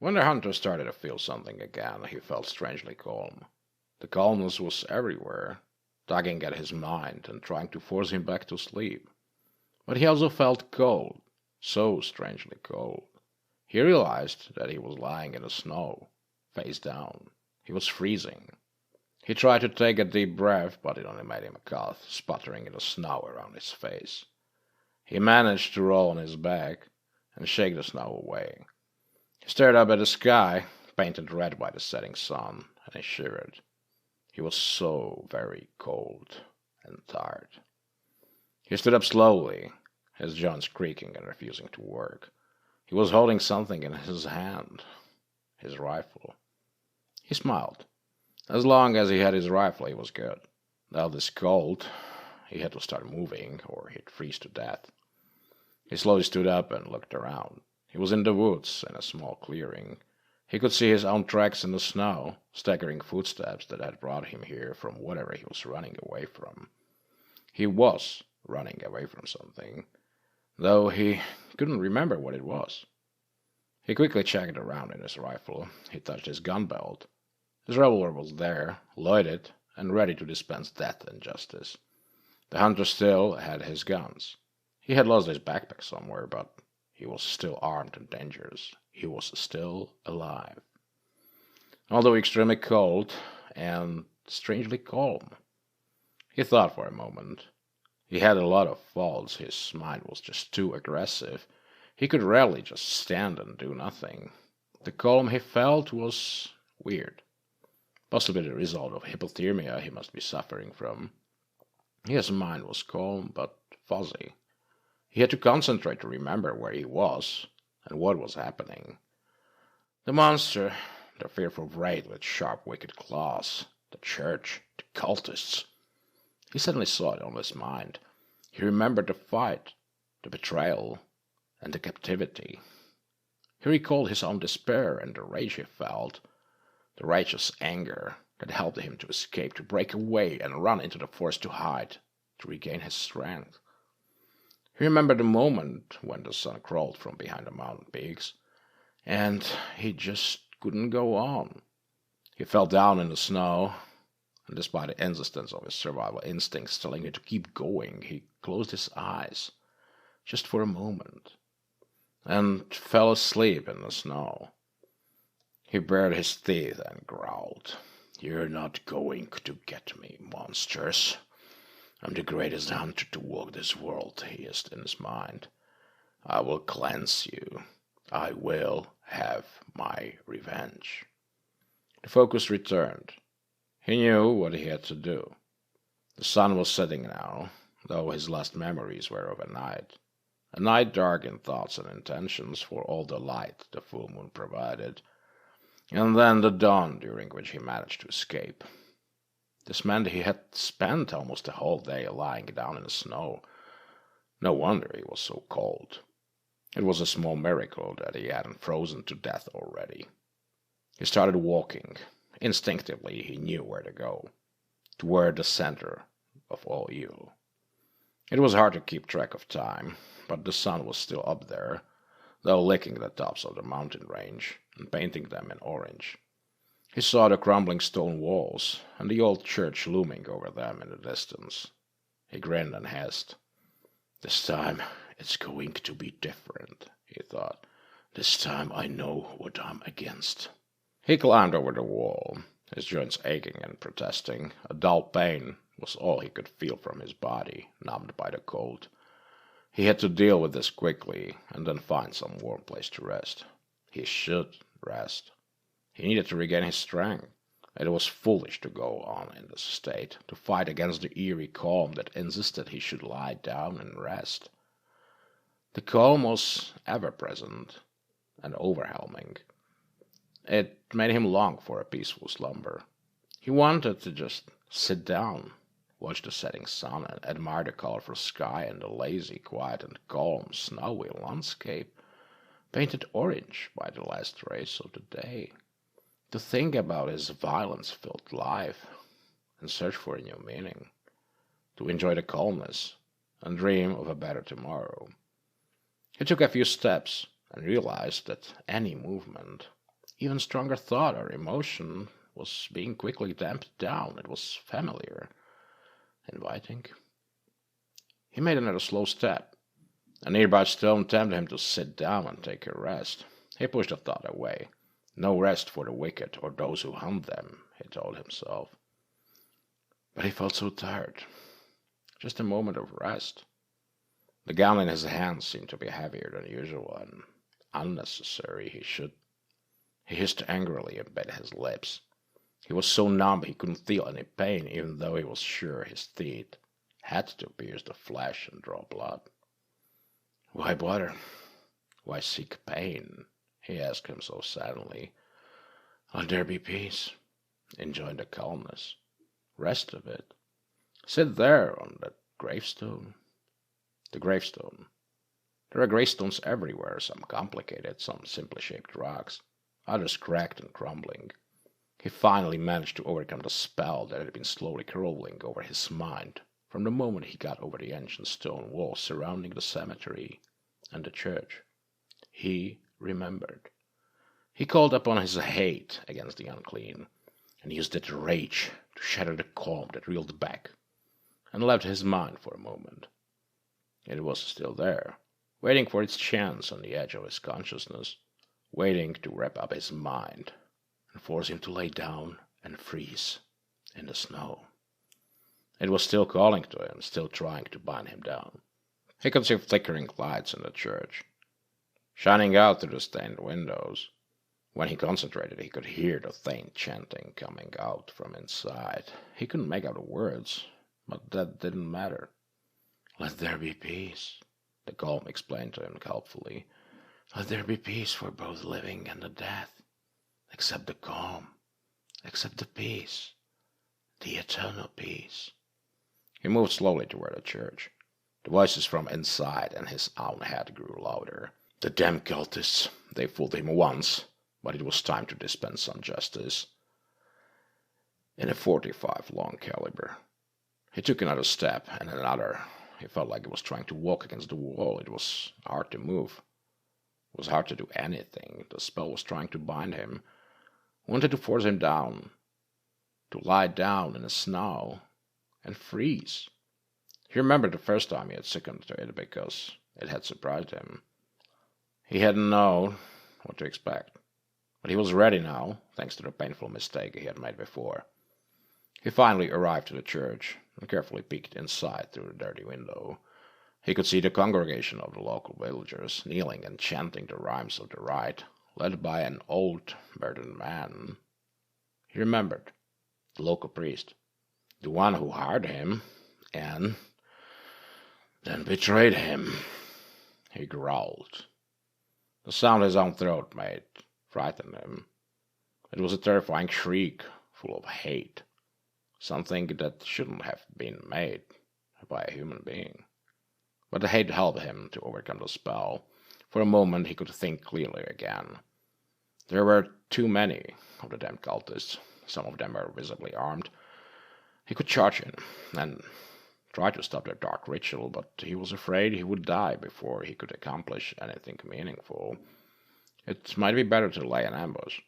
When the hunter started to feel something again, he felt strangely calm. The calmness was everywhere, tugging at his mind and trying to force him back to sleep. But he also felt cold, so strangely cold. He realized that he was lying in the snow, face down. He was freezing. He tried to take a deep breath, but it only made him cough, sputtering in the snow around his face. He managed to roll on his back and shake the snow away. He stared up at the sky, painted red by the setting sun, and he shivered. He was so very cold and tired. He stood up slowly, his joints creaking and refusing to work. He was holding something in his hand, his rifle. He smiled. As long as he had his rifle, he was good. Now this cold, he had to start moving, or he'd freeze to death. He slowly stood up and looked around. He was in the woods, in a small clearing. He could see his own tracks in the snow, staggering footsteps that had brought him here from whatever he was running away from. He was running away from something, though he couldn't remember what it was. He quickly checked around in his rifle. He touched his gun belt. His revolver was there, loaded, and ready to dispense death and justice. The hunter still had his guns. He had lost his backpack somewhere, but he was still armed and dangerous. He was still alive. Although extremely cold and strangely calm. He thought for a moment. He had a lot of faults. His mind was just too aggressive. He could rarely just stand and do nothing. The calm he felt was weird. Possibly the result of hypothermia he must be suffering from. His mind was calm but fuzzy. He had to concentrate to remember where he was and what was happening. The monster, the fearful wraith with sharp wicked claws, the church, the cultists. He suddenly saw it on his mind. He remembered the fight, the betrayal, and the captivity. He recalled his own despair and the rage he felt, the righteous anger that helped him to escape, to break away and run into the forest to hide, to regain his strength. He remembered the moment when the sun crawled from behind the mountain peaks, and he just couldn't go on. He fell down in the snow, and despite the insistence of his survival instincts telling him to keep going, he closed his eyes, just for a moment, and fell asleep in the snow. He bared his teeth and growled, "You're not going to get me, monsters. I'm the greatest hunter to walk this world," he hissed in his mind. "I will cleanse you. I will have my revenge." The focus returned. He knew what he had to do. The sun was setting now, though his last memories were of a night dark in thoughts and intentions for all the light the full moon provided, and then the dawn during which he managed to escape. This meant he had spent almost the whole day lying down in the snow. No wonder he was so cold. It was a small miracle that he hadn't frozen to death already. He started walking. Instinctively he knew where to go, toward the center of all evil. It was hard to keep track of time, but the sun was still up there, though licking the tops of the mountain range and painting them in orange. He saw the crumbling stone walls and the old church looming over them in the distance. He grinned and hissed. "This time it's going to be different," he thought. "This time I know what I'm against." He climbed over the wall, his joints aching and protesting. A dull pain was all he could feel from his body, numbed by the cold. He had to deal with this quickly and then find some warm place to rest. He should rest. He needed to regain his strength. It was foolish to go on in this state, to fight against the eerie calm that insisted he should lie down and rest. The calm was ever-present and overwhelming. It made him long for a peaceful slumber. He wanted to just sit down, watch the setting sun, and admire the colorful sky and the lazy, quiet, and calm, snowy landscape, painted orange by the last rays of the day. To think about his violence-filled life and search for a new meaning. To enjoy the calmness and dream of a better tomorrow. He took a few steps and realized that any movement even stronger thought or emotion was being quickly damped down. It was familiar, inviting. He made another slow step. A nearby stone tempted him to sit down and take a rest. He pushed the thought away. No rest for the wicked or those who hunt them, he told himself. But he felt so tired. Just a moment of rest. The gun in his hand seemed to be heavier than usual and unnecessary. He hissed angrily and bit his lips. He was so numb he couldn't feel any pain, even though he was sure his teeth had to pierce the flesh and draw blood. Why bother? Why seek pain? He asked himself sadly. Let there be peace. Enjoy the calmness. Rest a bit. Sit there on that gravestone. The gravestone. There are gravestones everywhere, some complicated, some simply shaped rocks, others cracked and crumbling. He finally managed to overcome the spell that had been slowly crawling over his mind from the moment he got over the ancient stone wall surrounding the cemetery and the church. He remembered. He called upon his hate against the unclean, and used that rage to shatter the calm that reeled back, and left his mind for a moment. It was still there, waiting for its chance on the edge of his consciousness, waiting to wrap up his mind and force him to lay down and freeze in the snow. It was still calling to him, still trying to bind him down. He could see flickering lights in the church, shining out through the stained windows. When he concentrated, he could hear the faint chanting coming out from inside. He couldn't make out the words, but that didn't matter. Let there be peace, the calm explained to him helpfully. Let there be peace for both living and the dead. Accept the calm, accept the peace, the eternal peace. He moved slowly toward the church. The voices from inside and his own head grew louder. The damn cultists, they fooled him once, but it was time to dispense some justice. In a 45 long caliber. He took another step and another. He felt like he was trying to walk against the wall. It was hard to move. It was hard to do anything. The spell was trying to bind him, wanted to force him down, to lie down in the snow and freeze. He remembered the first time he had succumbed to it because it had surprised him. He hadn't known what to expect, but he was ready now, thanks to the painful mistake he had made before. He finally arrived at the church and carefully peeked inside through the dirty window. He could see the congregation of the local villagers kneeling and chanting the rhymes of the rite, led by an old, burdened man. He remembered the local priest, the one who hired him, and then betrayed him. He growled. The sound his own throat made frightened him. It was a terrifying shriek, full of hate, something that shouldn't have been made by a human being. But the hate helped him to overcome the spell. For a moment he could think clearly again. There were too many of the damned cultists. Some of them were visibly armed. He could charge in and try to stop their dark ritual, but he was afraid he would die before he could accomplish anything meaningful. It might be better to lay an ambush,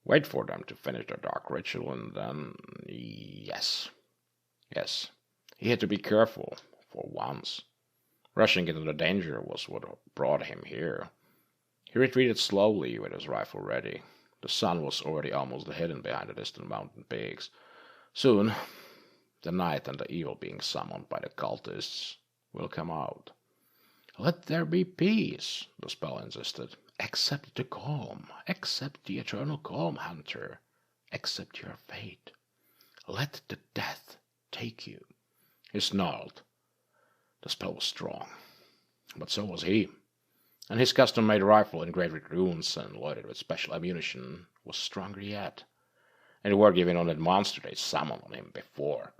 wait for them to finish their dark ritual, and then... Yes, he had to be careful for once. Rushing into the danger was what brought him here. He retreated slowly with his rifle ready. The sun was already almost hidden behind the distant mountain peaks. Soon, the night and the evil being summoned by the cultists will come out. Let there be peace, the spell insisted. Accept the calm. Accept the eternal calm, hunter. Accept your fate. Let the death take you. He snarled. The spell was strong, but so was he. And his custom-made rifle, engraved with runes and loaded with special ammunition, was stronger yet. And the word given on that monster they summoned on him before.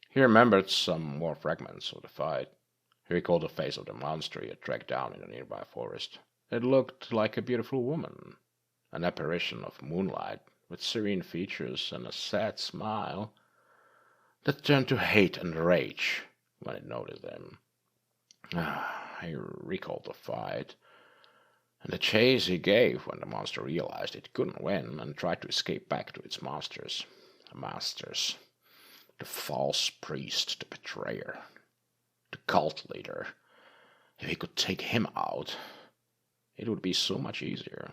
He remembered some more fragments of the fight. He recalled the face of the monster he had tracked down in the nearby forest. It looked like a beautiful woman, an apparition of moonlight, with serene features and a sad smile that turned to hate and rage when it noticed him. He recalled the fight, and the chase he gave when the monster realized it couldn't win and tried to escape back to its masters. The masters. The false priest, the betrayer, the cult leader. If he could take him out, it would be so much easier.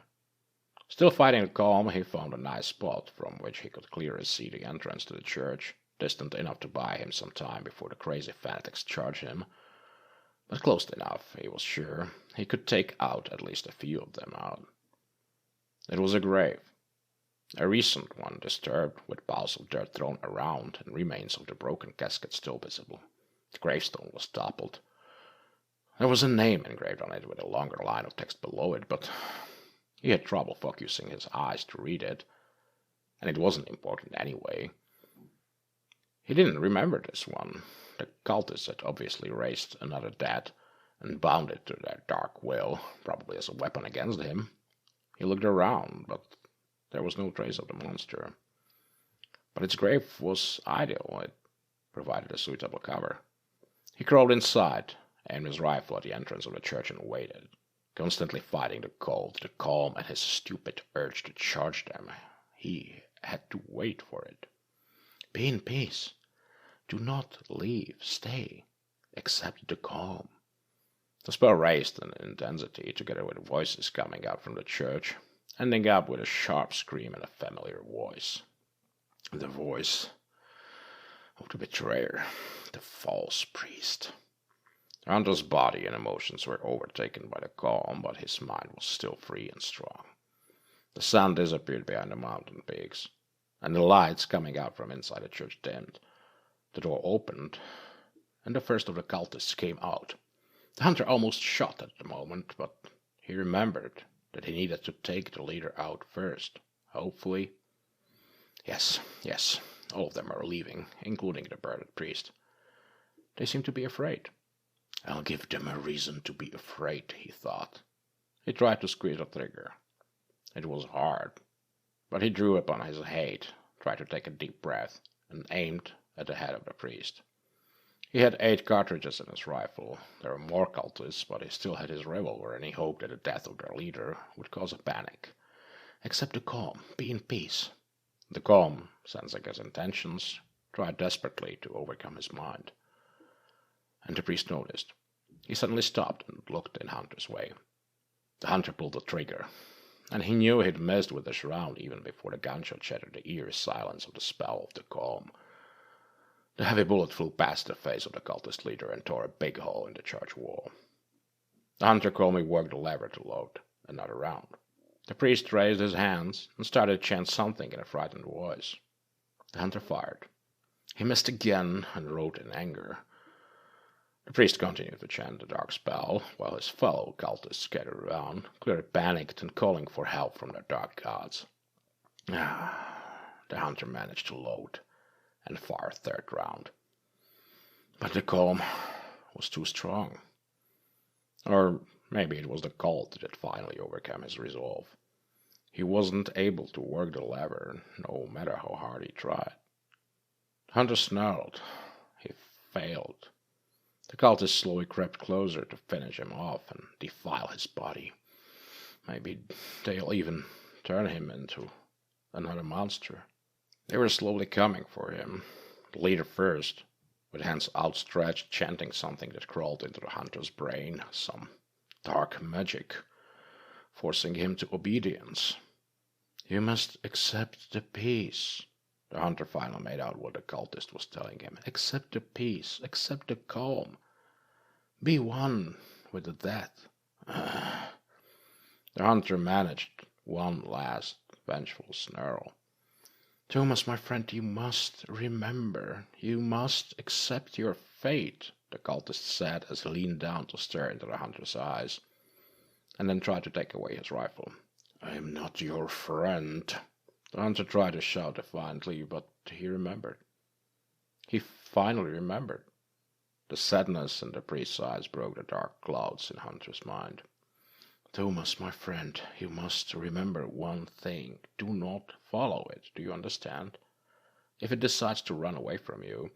Still fighting the calm, he found a nice spot from which he could clearly see the entrance to the church, distant enough to buy him some time before the crazy fanatics charged him, but close enough, he was sure, he could take out at least a few of them out. It was a grave. A recent one, disturbed, with piles of dirt thrown around and remains of the broken casket still visible. The gravestone was toppled. There was a name engraved on it with a longer line of text below it, but he had trouble focusing his eyes to read it, and it wasn't important anyway. He didn't remember this one. The cultists had obviously raised another dead and bound it to their dark will, probably as a weapon against him. He looked around, but there was no trace of the monster. But its grave was ideal. It provided a suitable cover. He crawled inside, aimed his rifle at the entrance of the church and waited, constantly fighting the cold, the calm, and his stupid urge to charge them. He had to wait for it. Be in peace. Do not leave. Stay. Accept the calm. The spell raised in intensity, together with voices coming out from the church, ending up with a sharp scream and a familiar voice. The voice of the betrayer, the false priest. The hunter's body and emotions were overtaken by the calm, but his mind was still free and strong. The sun disappeared behind the mountain peaks, and the lights coming out from inside the church dimmed. The door opened, and the first of the cultists came out. The hunter almost shot at the moment, but he remembered that he needed to take the leader out first. Hopefully. Yes, all of them are leaving, including the bearded priest. They seem to be afraid. I'll give them a reason to be afraid, he thought. He tried to squeeze the trigger. It was hard, but he drew upon his hate, tried to take a deep breath, and aimed at the head of the priest. He had 8 cartridges in his rifle. There were more cultists, but he still had his revolver, and he hoped that the death of their leader would cause a panic. Accept the calm. Be in peace. The calm, sensing his intentions, tried desperately to overcome his mind. And the priest noticed. He suddenly stopped and looked in Hunter's way. The hunter pulled the trigger, and he knew he'd missed with his round even before the gunshot shattered the eerie silence of the spell of the calm. The heavy bullet flew past the face of the cultist leader and tore a big hole in the church wall. The hunter calmly worked the lever to load another round. The priest raised his hands and started to chant something in a frightened voice. The hunter fired. He missed again and rode in anger. The priest continued to chant the dark spell, while his fellow cultists scattered around, clearly panicked and calling for help from their dark gods. The hunter managed to load and fire a third round. But the calm was too strong. Or maybe it was the cold that finally overcame his resolve. He wasn't able to work the lever, no matter how hard he tried. The hunter snarled. He failed. The cultist slowly crept closer to finish him off and defile his body. Maybe they'll even turn him into another monster. They were slowly coming for him, the leader first, with hands outstretched, chanting something that crawled into the hunter's brain, some dark magic, forcing him to obedience. You must accept the peace. The hunter finally made out what the cultist was telling him. Accept the peace, accept the calm. Be one with the dead. The hunter managed one last vengeful snarl. Thomas, my friend, you must remember. You must accept your fate, the cultist said as he leaned down to stare into the hunter's eyes, and then tried to take away his rifle. I am not your friend. The hunter tried to shout defiantly, but he remembered. He finally remembered. The sadness in the priest's eyes broke the dark clouds in Hunter's mind. Thomas, my friend, you must remember one thing. Do not follow it. Do you understand? If it decides to run away from you,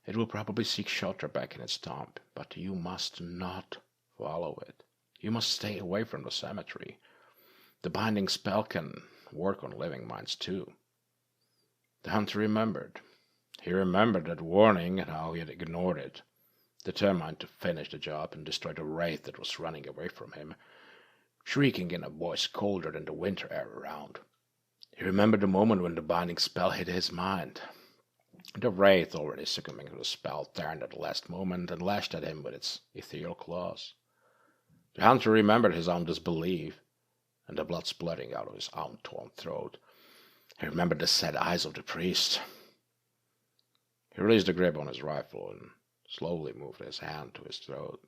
it will probably seek shelter back in its tomb, but you must not follow it. You must stay away from the cemetery. The binding spell can work on living minds too. The hunter remembered. He remembered that warning and how he had ignored it, determined to finish the job and destroy the wraith that was running away from him, shrieking in a voice colder than the winter air around. He remembered the moment when the binding spell hit his mind. The wraith, already succumbing to the spell, turned at the last moment and lashed at him with its ethereal claws. The hunter remembered his own disbelief and the blood splurting out of his own torn throat. He remembered the sad eyes of the priest. He released the grip on his rifle and slowly moved his hand to his throat.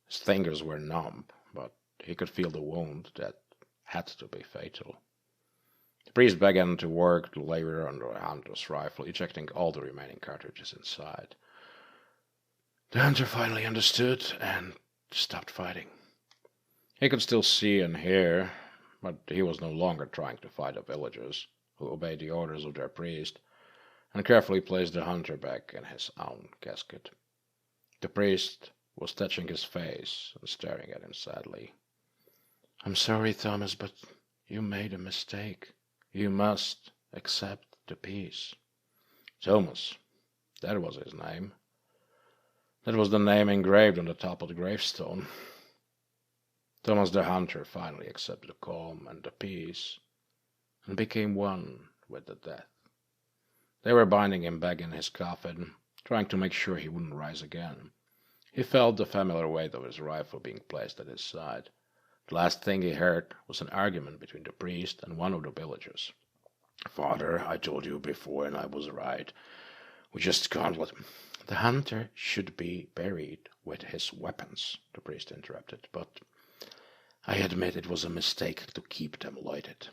His fingers were numb, but he could feel the wound that had to be fatal. The priest began to work the lever on the hunter's rifle, ejecting all the remaining cartridges inside. The hunter finally understood and stopped fighting. He could still see and hear, but he was no longer trying to fight the villagers, who obeyed the orders of their priest, and carefully placed the hunter back in his own casket. The priest was touching his face and staring at him sadly. "I'm sorry, Thomas, but you made a mistake. You must accept the peace." Thomas, that was his name. That was the name engraved on the top of the gravestone. Thomas the hunter finally accepted the calm and the peace, and became one with the death. They were binding him back in his coffin, trying to make sure he wouldn't rise again. He felt the familiar weight of his rifle being placed at his side. The last thing he heard was an argument between the priest and one of the villagers. "Father, I told you before, and I was right. We just can't let him." "The hunter should be buried with his weapons," the priest interrupted, "but I admit it was a mistake to keep them lighted."